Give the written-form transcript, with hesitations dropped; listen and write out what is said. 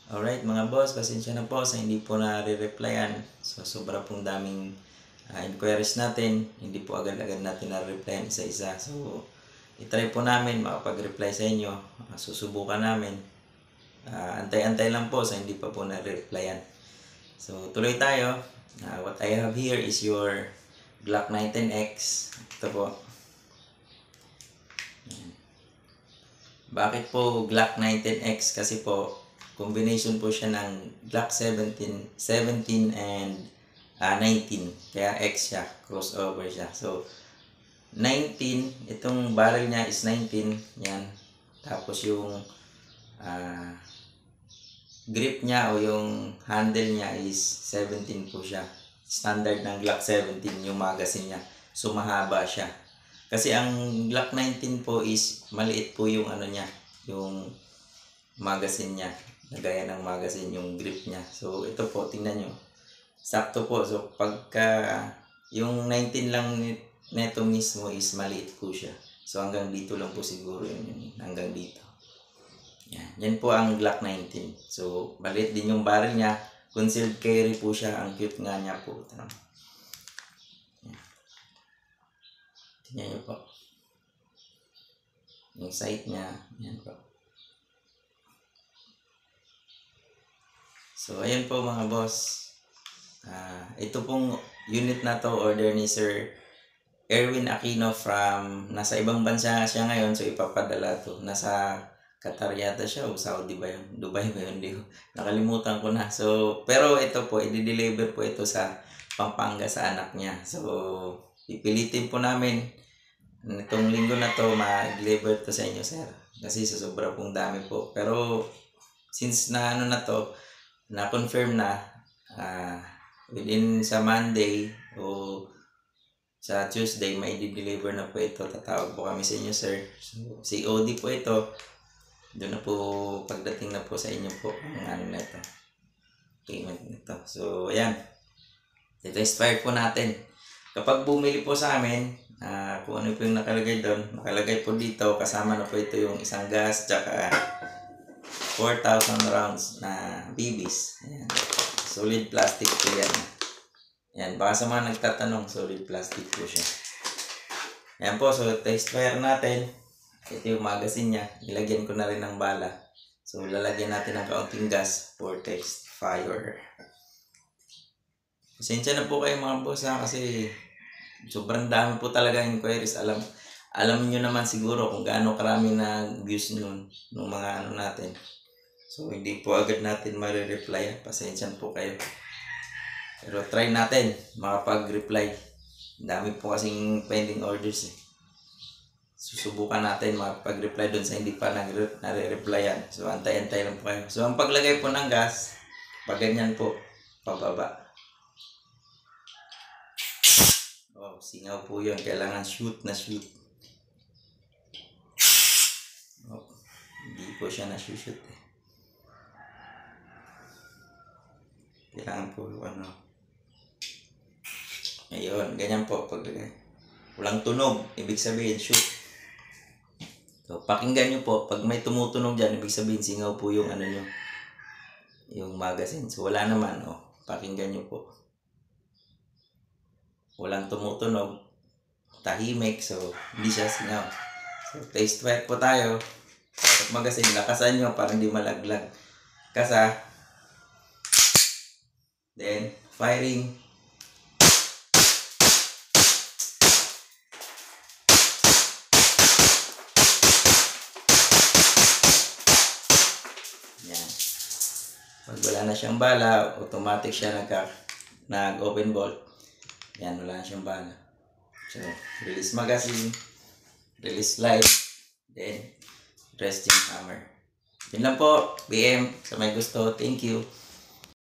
Alright mga boss, pasensya na po sa hindi po na-replyan. So sobra pong daming inquiries natin. Hindi po agad-agad natin na-replyan isa-isa. So itry po namin makapag-reply sa inyo. Susubukan namin. Antay-antay lang po sa hindi pa po na-replyan. So tuloy tayo. What I have here is your Glock 19X. Ito po. Bakit po Glock 19X? Kasi po combination po siya ng Glock 17 and 19. Kaya X siya, crossover siya. So 19, itong barrel niya is 19, yan. Tapos yung grip niya o yung handle niya is 17 po siya. Standard ng Glock 17 yung magazine niya. So mahaba siya. Kasi ang Glock 19 po is maliit po yung ano niya, yung magazine niya. Nagaya ng magazine yung grip niya. So ito po, tingnan nyo. Sakto po. So pagka yung 19 lang neto mismo is maliit po siya. So hanggang dito lang po siguro yun, hanggang dito. Yan po ang Glock 19. So maliit din yung barrel niya. Concealed carry po siya. Ang cute nga niya po. Tingnan nyo po. Yung sight niya. Yan po. So ayan po mga boss. Ito pong unit na to order ni Sir Erwin Aquino from nasa ibang bansa siya ngayon. So ipapadala to. Nasa Qatar yata siya o Saudi ba yun? Dubai ba yun? Nakalimutan ko na. So pero ito po, i-deliver po ito sa Pampanga sa anak niya. So pipilitin po namin itong linggo na to ma-deliver to sa inyo, sir. Kasi sa sobra pong dami po. Pero since na ano na to, na-confirm na within sa Monday o sa Tuesday may di-deliver na po ito. Tatawag po kami sa inyo, sir. So, COD po ito. Doon na po pagdating na po sa inyo po ang ano na ito. Payment nito. So, ayan. I-test fire po natin. Kapag bumili po sa amin, kung ano po yung nakalagay doon, nakalagay po dito, kasama na po ito yung isang gas, tsaka 4,000 rounds na BBs. Ayan. Solid plastic po yan. Ayan, baka sa mga nagtatanong, solid plastic po siya. Ayan po, so test fire natin. Ito yung magazine niya. Ilagyan ko na rin ng bala. So lalagyan natin ng kaunting gas for test fire. Pasensya na po kayo mga boss kasi sobrang dami po talaga inquiries. Alam niyo naman siguro kung gaano karami na views nun ng mga ano natin. So hindi po agad natin ma-reply. Pasensya po kayo. Pero try natin makapag-reply. Dami po kasing pending orders eh. Susubukan natin makapag-reply doon sa hindi pa nare-replyan. So antay-antay lang po kayo. So ang paglagay po ng gas, pag ganyan po, pababa. Oh, singaw po yun. Kailangan shoot na shoot. Oh, hindi po siya na-shoot eh. Kailangan po ano. Ayun, ganyan po paglagay. Walang tunog, ibig sabihin shoot. So, pakinggan nyo po, pag may tumutunog dyan, ibig sabihin singaw po yung ano nyo, yung magazine. So wala naman, pakinggan nyo po. Walang tumutunog, tahimik, so hindi siya singaw. So taste fire po tayo. Pag magazine, lakasan nyo para hindi malaglag. Kasa. Then, firing. Yan. Pag wala na siyang bala, automatic siya nag-open bolt. Yan, wala na siyang bala. So, release magazine, release light, then resting hammer. Yun lang po, BM, sa may gusto. Thank you.